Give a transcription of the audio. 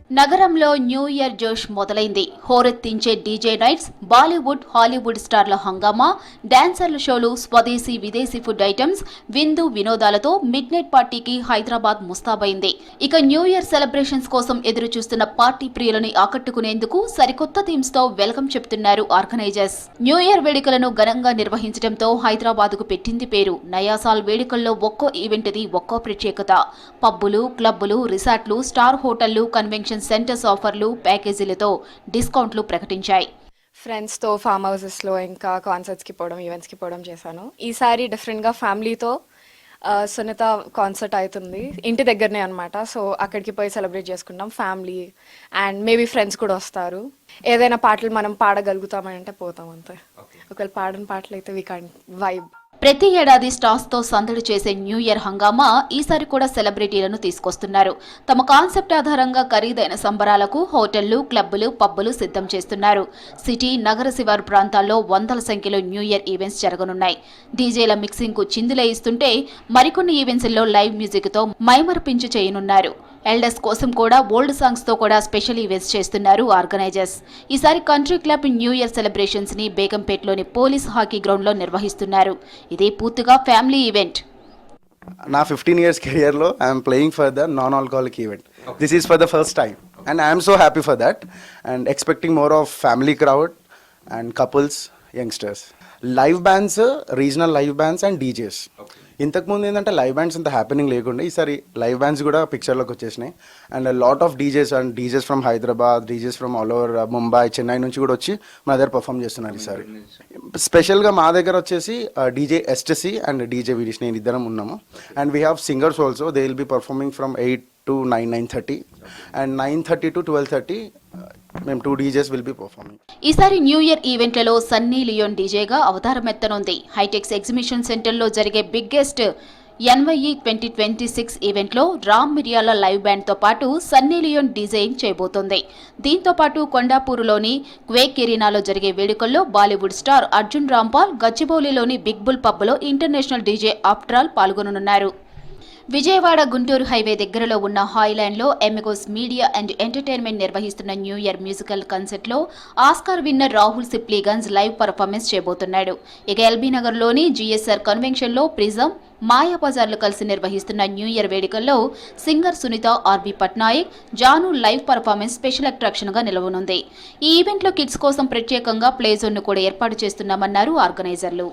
నగరంలో new year జోష్ మొదలైంది. హోరెత్తించే డీజే నైట్స్, బాలీవుడ్, హాలీవుడ్ స్టార్ల హంగామా, డాన్సర్ల షోలు, స్వదేశీ విదేశీ ఫుడ్ ఐటమ్స్, విందు వినోదాలతో మిడ్ నైట్ పార్టీకి హైదరాబాద్ ముస్తాబైంది. ఇక న్యూ ఇయర్ సెలబ్రేషన్స్ కోసం ఎదురు చూస్తున్న పార్టీ ప్రియులని ఆకట్టుకునేందుకు సరికొత్త థీమ్స్ తో వెల్కమ్ చెప్తున్నారు ఆర్గనైజర్స్. న్యూ ఇయర్ వేడుకలను ఘనంగా నిర్వహించడంతో హైదరాబాద్ కు పెట్టింది పేరు. నయాసాల్ వేడుకల్లో ఒక్కో ఈవెంట్ది ఒక్కో ప్రత్యేకత. పబ్బులు, క్లబ్బులు, రిసార్ట్లు, స్టార్ హోటళ్లు, కన్వెన్షన్ సెంటర్స్ ఆఫర్లు, ప్యాకేజీలతో డిస్కౌంట్లు ప్రకటించాయి. ఫ్రెండ్స్తో ఫామ్ హౌసెస్లో ఇంకా కాన్సర్ట్స్కి పోవడం, ఈవెంట్స్కి పోవడం చేశాను. ఈసారి డిఫరెంట్గా ఫ్యామిలీతో సునీత కాన్సర్ట్ అవుతుంది ఇంటి దగ్గరనే అనమాట. సో అక్కడికి పోయి సెలబ్రేట్ చేసుకుంటాం ఫ్యామిలీ అండ్ మేబీ ఫ్రెండ్స్ కూడా వస్తారు. ఏదైనా పాటలు మనం పాడగలుగుతామని అంటే పోతాం అంతే. ఒకవేళ పాడని పాటలు అయితే వీ కాంట్ వైబ్. ప్రతి ఏడాది స్టార్స్ తో సందడి చేసే న్యూ ఇయర్ హంగామా ఈసారి కూడా సెలబ్రిటీలను తీసుకొస్తున్నారు. తమ కాన్సెప్ట్ ఆధారంగా ఖరీదైన సంబరాలకు హోటళ్లు, క్లబ్బులు, పబ్బులు సిద్ధం చేస్తున్నారు. సిటీ, నగర శివారు ప్రాంతాల్లో వందల సంఖ్యలో న్యూ ఇయర్ ఈవెంట్స్ జరగనున్నాయి. డీజేల మిక్సింగ్ కు చిందులేయిస్తుంటే మరికొన్ని ఈవెంట్స్లో లైవ్ మ్యూజిక్ తో మైమరపించు చేయనున్నారు. ఎల్డర్స్ కోసం కూడా ఓల్డ్ సాంగ్స్ తో కూడా స్పెషల్ ఈవెంట్స్ చేస్తున్నారు ఆర్గనైజర్స్. ఈసారి country club new year celebrations ని బేగంపేటలోని పోలీస్ హాకీ గ్రౌండ్ లో నిర్వహిస్తున్నారు. ఇది పూర్తిగా ఫ్యామిలీ ఈవెంట్. నా 15 years కెరియర్లో I'm playing for the non alcoholic event. This is for the first time and I'm so happy for that and expecting more of family crowd and couples, youngsters. Live bands, regional live bands and DJs. ఇంతకుముందు ఏంటంటే live bands అంత happening లేకుండా ఈసారి live bands కూడా పిక్చర్లోకి వచ్చేసినాయి. And lot of DJs from Hyderabad, DJs from all over Mumbai, Chennai నుంచి కూడా వచ్చి మా దగ్గర పర్ఫామ్ చేస్తున్నారు ఈసారి. స్పెషల్గా మా దగ్గర వచ్చేసి డీజే ఎస్టసీ అండ్ డీజే వీడిష్, నేను ఇద్దరం ఉన్నాము. And we have singers also. They will be performing from 8 to 9:30 and 9:30 to 12:30 మేము 2 DJs విల్ బి పర్ఫార్మింగ్. ఈసారి న్యూ ఇయర్ ఈవెంట్లలో సన్నీ లియోన్ డీజేగా అవతారమెత్తనుంది. హైటెక్స్ ఎగ్జిబిషన్ సెంటర్లో జరిగే బిగ్గెస్ట్ NYE 2026 ఈవెంట్లో రామ్ మిరియాల లైవ్ బ్యాండ్తో పాటు సన్నీ లియోన్ డీజేయింగ్ చేయబోతోంది. దీంతో పాటు కొండాపూరులోని క్వేక్ ఎరీనాలో జరిగే వేడుకల్లో బాలీవుడ్ స్టార్ అర్జున్ రాంపాల్, గచ్చిబౌలిలోని బిగ్ బుల్ పబ్లో ఇంటర్నేషనల్ డీజే ఆఫ్టరాల్ పాల్గొననున్నారు. విజయవాడ గుంటూరు హైవే దగ్గరలో ఉన్న హాయ్లాండ్లో ఎమిగోస్ మీడియా అండ్ ఎంటర్టైన్మెంట్ నిర్వహిస్తున్న న్యూ ఇయర్ మ్యూజికల్ కన్సర్ట్లో Oscar winner Rahul Sipligunj live performance చేయబోతున్నాడు. ఇక ఎల్బీ నగర్లోని GSR కన్వెన్షన్లో ప్రిజం, మాయాబజార్లు కలిసి నిర్వహిస్తున్న న్యూ ఇయర్ వేడుకల్లో singer Sunitha, RB Patnaik, Janu live performance special attraction గా నిలవనుంది. ఈ ఈవెంట్లో కిడ్స్ కోసం ప్రత్యేకంగా ప్లే జోన్ ను కూడా ఏర్పాటు చేస్తున్నామన్నారు ఆర్గనైజర్లు.